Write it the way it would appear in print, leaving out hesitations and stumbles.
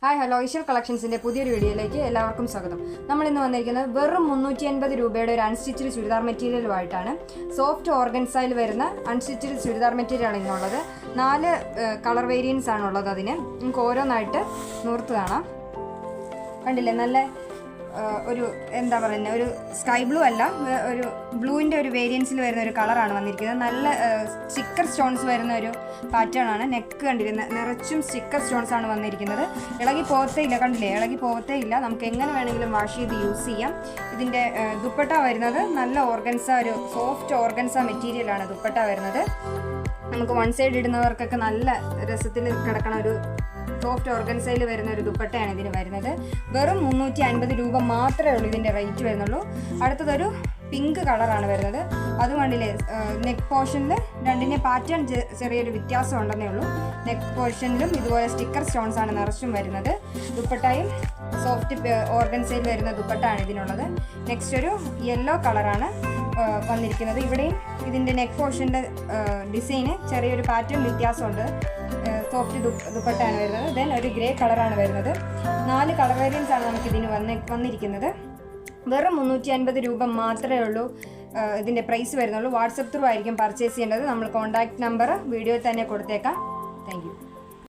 Hi hello Easwar കളക്ഷൻസിൻ്റെ പുതിയൊരു വീഡിയോയിലേക്ക് എല്ലാവർക്കും സ്വാഗതം. നമ്മൾ ഇന്ന് വന്നിരിക്കുന്നത് വെറും 380 രൂപയുടെ ഒരു അൺസ്റ്റിച്ചഡ് ചുരിദാർ മെറ്റീരിയലുമായിട്ടാണ്. സോഫ്റ്റ് ഓർഗൻസയിൽ വരുന്ന അൺസ്റ്റിച്ചഡ് ചുരിദാർ മെറ്റീരിയലാണ് ഇന്നുള്ളത്. 4 കളർ വേരിയൻസ് ആണുള്ളത്. അതിന് നമുക്ക് ഓരോന്നായിട്ട് നൂർത്ത് കാണാം. കണ്ടില്ലേ, നല്ല ഒരു എന്താ പറയുന്നത്, ഒരു സ്കൈ ബ്ലൂ അല്ല, ഒരു ബ്ലൂവിൻ്റെ ഒരു വേരിയൻസിൽ വരുന്ന ഒരു കളറാണ് വന്നിരിക്കുന്നത്. നല്ല സ്റ്റിക്കർ സ്റ്റോൺസ് വരുന്ന ഒരു പാറ്റേൺ ആണ്. നെക്ക് കണ്ടിരുന്നത് നിറച്ചും സ്റ്റിക്കർ സ്റ്റോൺസ് ആണ് വന്നിരിക്കുന്നത്. ഇളകി പോകത്തേ ഇല്ല, കണ്ടില്ലേ, ഇളകി പോകത്തേ ഇല്ല. നമുക്ക് എങ്ങനെ വേണമെങ്കിലും വാഷ് ചെയ്ത് യൂസ് ചെയ്യാം. ഇതിൻ്റെ ദുപ്പട്ട വരുന്നത് നല്ല ഓർഗൻസ, ഒരു സോഫ്റ്റ് ഓർഗൻസ മെറ്റീരിയലാണ് ദുപ്പട്ട വരുന്നത്. നമുക്ക് വൺ സൈഡ് ഇടുന്നവർക്കൊക്കെ നല്ല രസത്തിൽ കിടക്കണ ഒരു സോഫ്റ്റ് ഓർഗൻസയിൽ വരുന്ന ഒരു ദുപ്പട്ടയാണ് ഇതിന് വരുന്നത്. വെറും 350 രൂപ മാത്രമേ ഉള്ളൂ ഇതിൻ്റെ റേറ്റ് വരുന്നുള്ളൂ. അടുത്തതൊരു പിങ്ക് കളറാണ് വരുന്നത്. അത് കണ്ടില്ലേ, നെക്ക് പോർഷനിൽ രണ്ടിൻ്റെ പാറ്റേൺ ചെറിയൊരു വ്യത്യാസം ഉണ്ടെന്നേ ഉള്ളൂ. നെക്ക് പോർഷനിലും ഇതുപോലെ സ്റ്റിക്കർ സ്റ്റോൺസ് ആണ് നിറച്ചും വരുന്നത്. ദുപ്പട്ടയും സോഫ്റ്റ് ഓർഗൻസയിൽ വരുന്ന ദുപ്പട്ടയാണ് ഇതിനുള്ളത്. നെക്സ്റ്റ് ഒരു യെല്ലോ കളറാണ് വന്നിരിക്കുന്നത്. ഇവിടെയും ഇതിൻ്റെ നെക്ക് പോർഷൻ്റെ ഡിസൈന് ചെറിയൊരു പാറ്റേൺ വ്യത്യാസമുണ്ട്. സോഫ്റ്റ് ദുപ്പട്ടയാണ് വരുന്നത്. ദെൻ ഒരു ഗ്രേ കളറാണ് വരുന്നത്. 4 കളർ വേരിയൻസ് ആണ് നമുക്കിതിന് വന്നിരിക്കുന്നത്. വെറും 350 രൂപ മാത്രമേ ഉള്ളൂ ഇതിൻ്റെ പ്രൈസ് വരുന്നുള്ളൂ. വാട്സപ്പ് ത്രൂ ആയിരിക്കും പർച്ചേസ് ചെയ്യേണ്ടത്. നമ്മൾ കോൺടാക്റ്റ് നമ്പർ വീഡിയോയിൽ തന്നെ കൊടുത്തേക്കാം. Thank you.